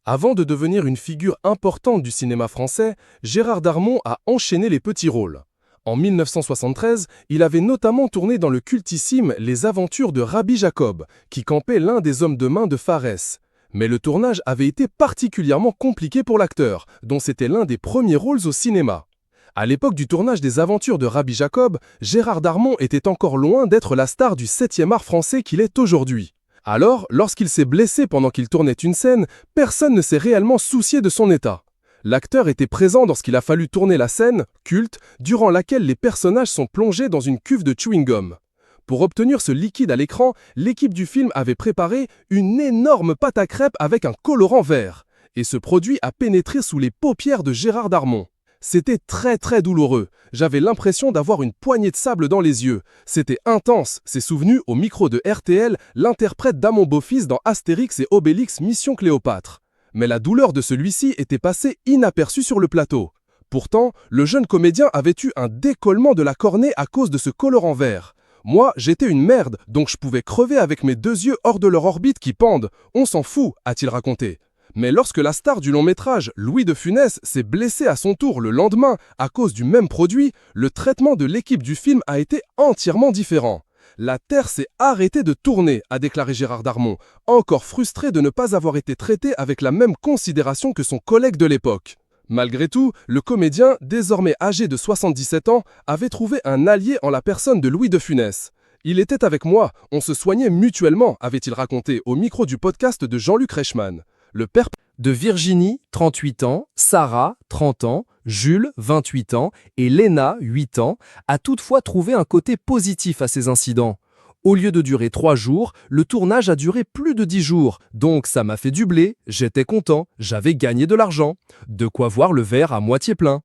Avant de devenir une figure importante du cinéma français, Gérard Darmon a enchaîné les petits rôles. En 1973, il avait notamment tourné dans le cultissime Les Aventures de Rabbi Jacob, qui campait l'un des hommes de main de Farès. Mais le tournage avait été particulièrement compliqué pour l'acteur, dont c'était l'un des premiers rôles au cinéma. À l'époque du tournage des Aventures de Rabbi Jacob, Gérard Darmon était encore loin d'être la star du 7e art français qu'il est aujourd'hui. Alors, lorsqu'il s'est blessé pendant qu'il tournait une scène, personne ne s'est réellement soucié de son état. L'acteur était présent lorsqu'il a fallu tourner la scène, culte, durant laquelle les personnages sont plongés dans une cuve de chewing-gum. Pour obtenir ce liquide à l'écran, l'équipe du film avait préparé une énorme pâte à crêpes avec un colorant vert. Et ce produit a pénétré sous les paupières de Gérard Darmon. C'était très douloureux. J'avais l'impression d'avoir une poignée de sable dans les yeux. C'était intense, s'est souvenu au micro de RTL l'interprète d'Amon Beaufils dans Astérix et Obélix Mission Cléopâtre. Mais la douleur de celui-ci était passée inaperçue sur le plateau. Pourtant, le jeune comédien avait eu un décollement de la cornée à cause de ce colorant vert. Moi, j'étais une merde, donc je pouvais crever avec mes deux yeux hors de leur orbite qui pendent. On s'en fout, a-t-il raconté. Mais lorsque la star du long-métrage, Louis de Funès, s'est blessé à son tour le lendemain à cause du même produit, le traitement de l'équipe du film a été entièrement différent. La Terre s'est arrêtée de tourner, a déclaré Gérard Darmon, encore frustré de ne pas avoir été traité avec la même considération que son collègue de l'époque. Malgré tout, le comédien, désormais âgé de 77 ans, avait trouvé un allié en la personne de Louis de Funès. Il était avec moi, on se soignait mutuellement, avait-il raconté au micro du podcast de Jean-Luc Reichmann. Le père De Virginie, 38 ans, Sarah, 30 ans, Jules, 28 ans et Léna, 8 ans, a toutefois trouvé un côté positif à ces incidents. Au lieu de durer 3 jours, le tournage a duré plus de 10 jours, donc ça m'a fait du blé, j'étais content, j'avais gagné de l'argent. De quoi voir le verre à moitié plein.